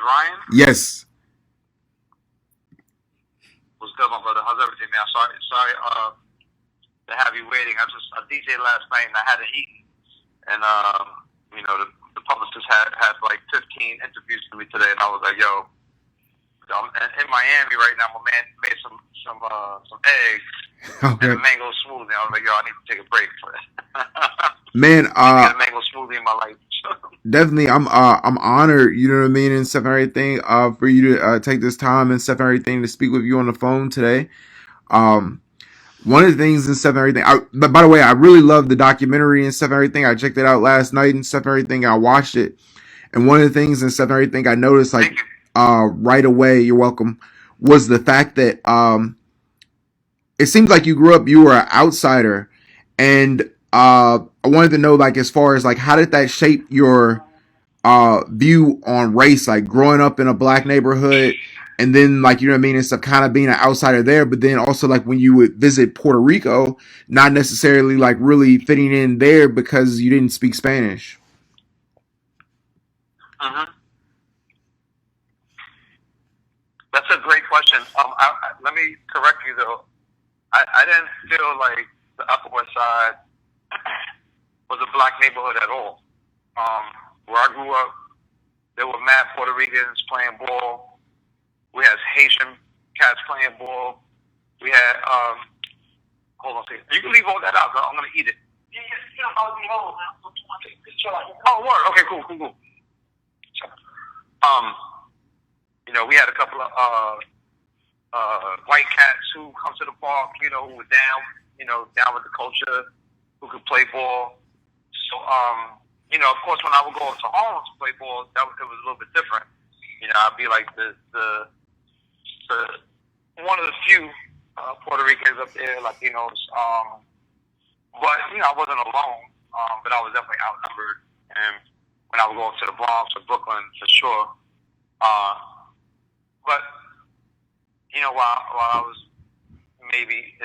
Ryan? Yes. What's good, my brother? How's everything, man? Sorry, to have you waiting. I DJed last night and I hadn't eaten, and the publicist had like 15 interviews for me today, and I was like, yo, I'm in Miami right now. My man made some eggs Okay. and a mango smoothie. I was like, yo, I need to take a break for that. Man, get a mango smoothie in my life. definitely I'm honored, you know what I mean, and stuff and everything, for you to take this time and stuff and everything to speak with you on the phone today. Um One of the things and stuff and everything. But by the way, I really love the documentary and stuff and everything. I checked it out last night and stuff and everything. I watched it, and one of the things and stuff and everything I noticed, like, right away, you're welcome, was the fact that it seems like you grew up, you were an outsider, and I wanted to know, like, as far as like, how did that shape your view on race, like growing up in a black neighborhood, and then, like, you know what I mean, and stuff, kind of being an outsider there, but then also like when you would visit Puerto Rico, not necessarily like really fitting in there because you didn't speak Spanish. Mm-hmm. That's a great question. Let me correct you though. I didn't feel like the Upper West Side was a black neighborhood at all. Where I grew up, there were mad Puerto Ricans playing ball. We had Haitian cats playing ball. We had, hold on a second. You can leave all that out, though. I'm going to eat it. Oh, word. Okay, cool. We had a couple of white cats who come to the park, who were down with the culture, who could play ball. So, of course, when I would go to Harlem to play ball, it was a little bit different. I'd be like the one of the few Puerto Ricans up there, Latinos. But I wasn't alone. But I was definitely outnumbered. And when I would go up to the Bronx or Brooklyn, for sure. But while I was maybe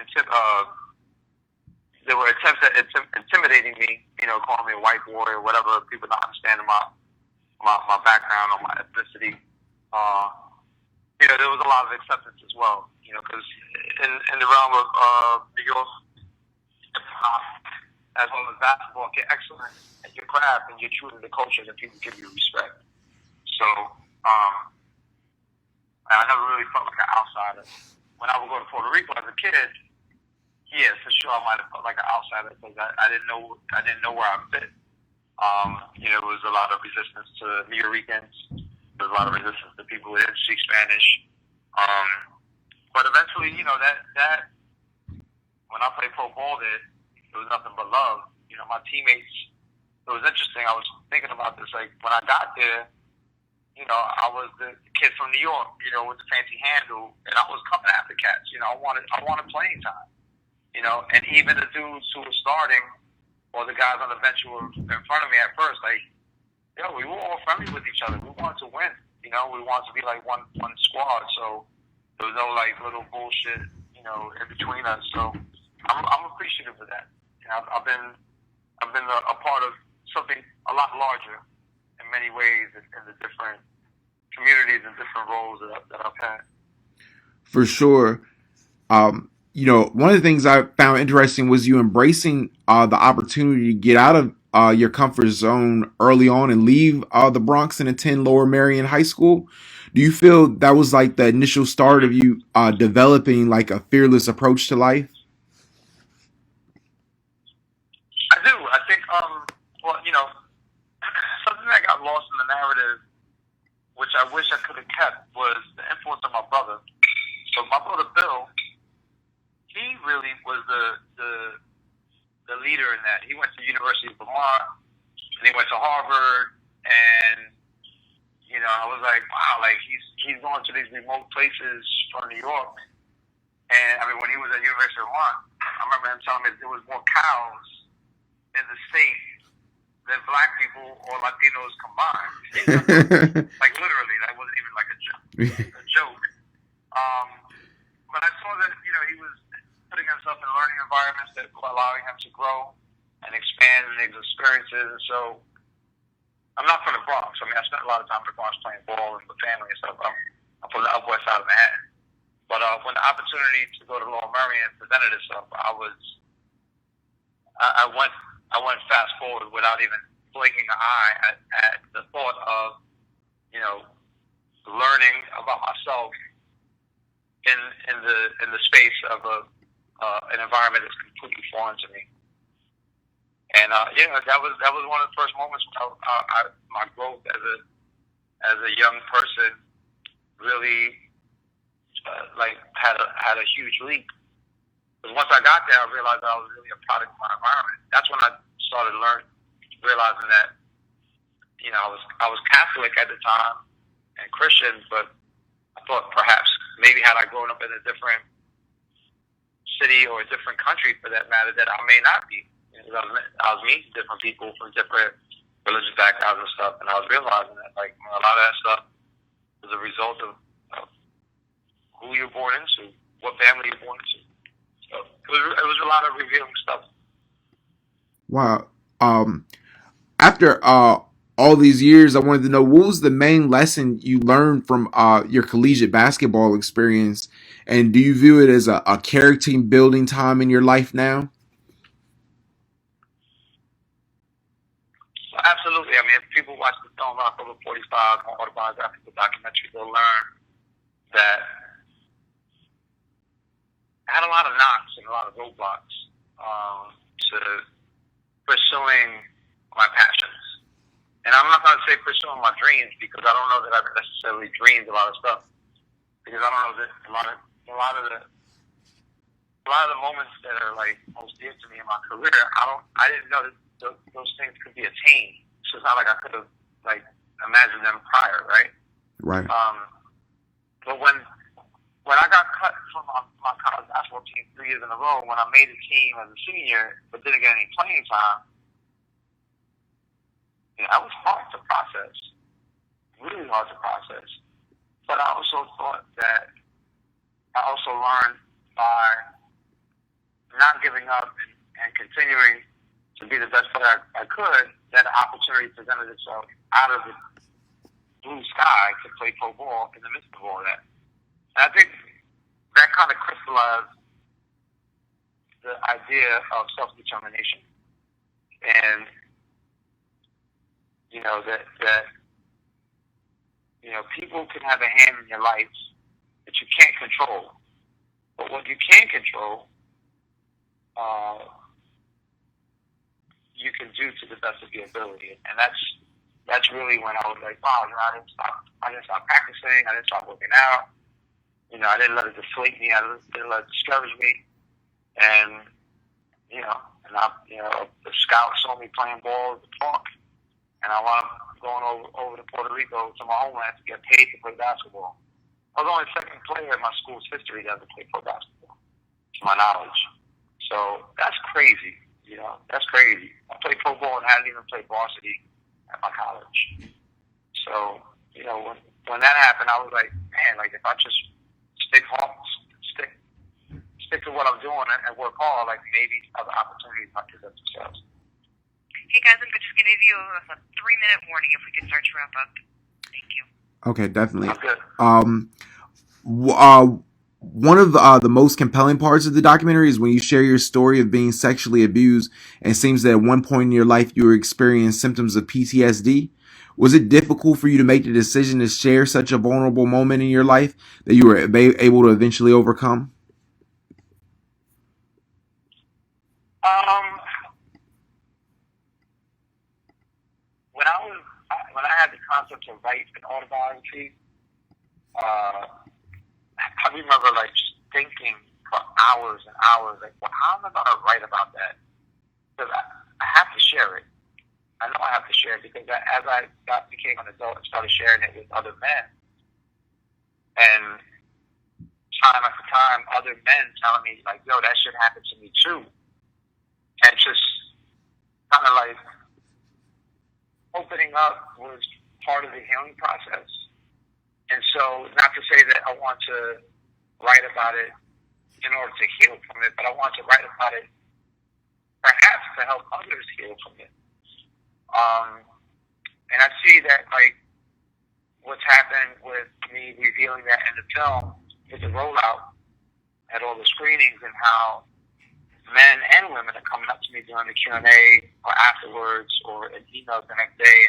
there were attempts at intimidating me, calling me a white boy or whatever, people not understanding my background or my ethnicity. There was a lot of acceptance as well, because in the realm of New York, as well as basketball, if you're excellent at your craft and you're true to the culture, then people give you respect. So, I never really felt like an outsider. When I would go to Puerto Rico as a kid, yeah, for sure I might have felt like an outsider because I didn't know where I fit. There was a lot of resistance to New Yorkers. There was a lot of resistance to people who didn't speak Spanish. But eventually, that when I played pro ball there, it was nothing but love. My teammates, it was interesting. I was thinking about this. Like, when I got there, I was the kid from New York, with the fancy handle, and I was coming after cats. I wanted playing time. And even the dudes who were starting, or the guys on the bench who were in front of me at first, like, we were all friendly with each other. We wanted to win. We wanted to be like one squad. So there was no like little bullshit, in between us. So I'm appreciative of that. I've been a part of something a lot larger in many ways in the different communities and different roles that I've had. For sure. One of the things I found interesting was you embracing the opportunity to get out of your comfort zone early on and leave the Bronx and attend Lower Merion High School. Do you feel that was like the initial start of you developing like a fearless approach to life? I do. I think, something that got lost in the narrative, which I wish I could have kept, was the influence of my brother. So my brother Bill, he really was the leader in that. He went to the University of Vermont, and he went to Harvard, and I was like, wow, like he's going to these remote places from New York. And I mean, when he was at the University of Vermont, I remember him telling me that there was more cows in the state than black people or Latinos combined. Like literally, that wasn't even like a joke. But I saw that he was putting himself in learning environments that were allowing him to grow and expand in his experiences. And so I'm not from the Bronx. I mean, I spent a lot of time in the Bronx playing ball and with family and stuff. I'm from the Upper West Side of Manhattan. But when the opportunity to go to Lower Merion presented itself, I went fast forward without even blinking an eye at the thought of, you know, learning about myself in the space of an environment that's completely foreign to me. And that was one of the first moments when my growth as a young person really had a huge leap. Because once I got there, I realized that I was really a product of my environment. That's when I started realizing that, you know, I was Catholic at the time and Christian, but I thought perhaps maybe had I grown up in a different city or a different country for that matter, that I may not be. You know, I was meeting different people from different religious backgrounds and stuff, and I was realizing that like a lot of that stuff is a result of who you're born into, what family you're born into. So it was a lot of revealing stuff. Wow. After all these years, I wanted to know, what was the main lesson you learned from your collegiate basketball experience, and do you view it as a character building time in your life now? So absolutely. I mean, if people watch the film Rock Over 45, my autobiographical documentary, they'll learn that I had a lot of knocks and a lot of roadblocks to pursuing my passions. And I'm not going to say pursuing my dreams, because I don't know that I've necessarily dreamed a lot of stuff. Because I don't know that a lot of the moments that are like most dear to me in my career, I didn't know that those things could be attained. So it's not like I could have like imagined them prior, right? Right. But when I got cut from my college basketball team 3 years in a row, when I made a team as a senior but didn't get any playing time, that was hard to process, really hard to process. But I also thought that I also learned by not giving up and continuing to be the best player I could, that an opportunity presented itself out of the blue sky to play pro ball in the midst of all that. And I think that kind of crystallized the idea of self-determination. And, you know, that you know, people can have a hand in your life that you can't control. But what you can control, you can do to the best of your ability. And that's really when I was like, wow, you know, I didn't stop practicing, I didn't stop working out. You know, I didn't let it deflate me, I didn't let it discourage me. And the scouts saw me playing ball at the park, and I wound up going over to Puerto Rico to my homeland to get paid to play basketball. I was only the second player in my school's history to ever play pro basketball, to my knowledge. So that's crazy, you know, that's crazy. I played pro ball and hadn't even played varsity at my college. So, you know, when that happened, I was like, man, like if I just stick to what I'm doing and work hard, like maybe other opportunities might present themselves. Hey guys, I'm just going to give you a 3-minute warning if we can start to wrap up. Thank you. Okay, definitely. I'm good. One of the most compelling parts of the documentary is when you share your story of being sexually abused, and it seems that at one point in your life you were experiencing symptoms of PTSD. Was it difficult for you to make the decision to share such a vulnerable moment in your life that you were able to eventually overcome? When I had the concept to write an autobiography, I remember like just thinking for hours and hours, like, well, how am I going to write about that? Because I have to share it. I know I have to share it because as I became an adult and started sharing it with other men, and time after time, other men telling me like, yo, that shit happened to me too. And just kind of like opening up was part of the healing process. And so, not to say that I want to write about it in order to heal from it, but I want to write about it perhaps to help others heal from it. And I see that, like, what's happened with me revealing that in the film with the rollout at all the screenings, and how men and women are coming up to me during the Q&A or afterwards or in emails the next day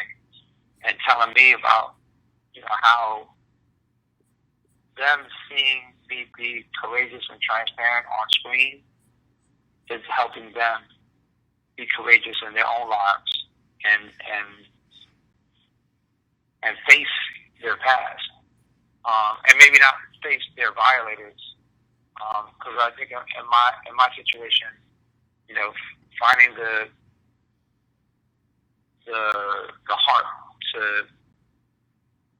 and telling me about, how them seeing me be courageous and transparent on screen is helping them be courageous in their own lives and face their past, and maybe not face their violators, because I think in my situation, finding the heart to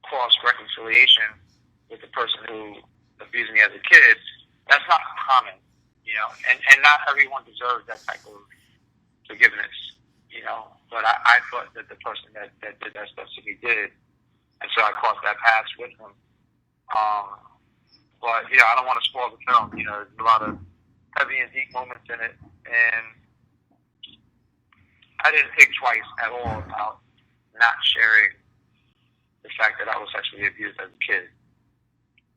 cross reconciliation with the person who abused me as a kid, that's not common, and not everyone deserves that type of forgiveness, but I thought that the person that did that stuff to me did, and so I crossed that path with him. But I don't want to spoil the film. There's a lot of heavy and deep moments in it, and I didn't think twice at all about not sharing the fact that I was sexually abused as a kid,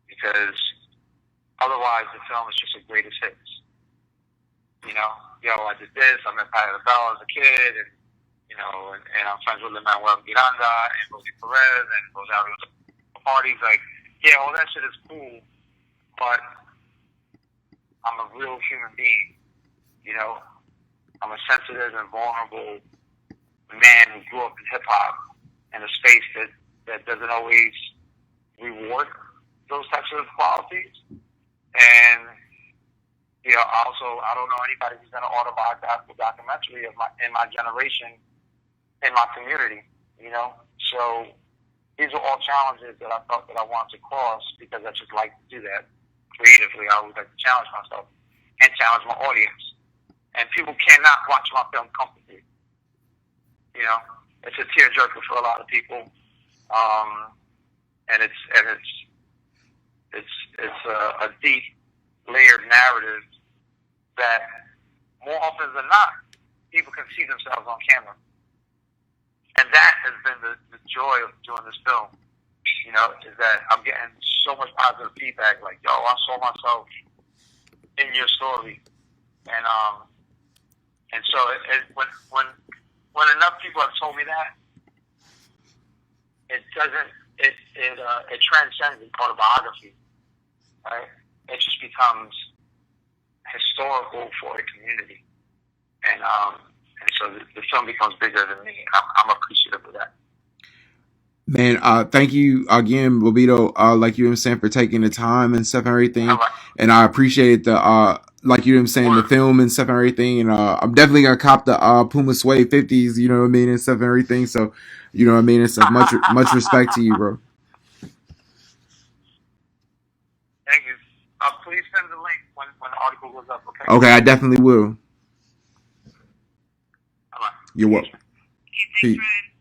because otherwise the film is just a greatest hits. I did this. I met Patti LaBelle as a kid, and and I'm friends with Lin-Manuel Miranda and Rosie Perez and Rosario parties. Like, all that shit is cool, but I'm a real human being. I'm a sensitive and vulnerable man who grew up in hip hop in a space that doesn't always reward those types of qualities. And I don't know anybody who's done an autobiographical documentary in my generation, in my community. So these are all challenges that I thought that I wanted to cross, because I just like to do that creatively. I always like to challenge myself and challenge my audience. And people cannot watch my film comfortably. It's a tearjerker for a lot of people, and it's a deep, layered narrative that more often than not people can see themselves on camera, and that has been the joy of doing this film. Is that I'm getting so much positive feedback. Like, yo, I saw myself in your story, and so when enough people have told me that, it transcends autobiography, right? It just becomes historical for a community, and so the film becomes bigger than me, and I'm appreciative of that. Man, thank you again, Bobbito, like you were saying, for taking the time and stuff and everything. Right. And I appreciate the like you were saying, the film and stuff and everything. And I'm definitely gonna cop the Puma Suede 50's, you know what I mean, and stuff and everything. So, you know what I mean, and stuff. Much respect to you, bro. Thank you. Please send the link when the article goes up, okay? Okay, I definitely will. All right. You're welcome. Okay, thanks, Ryan.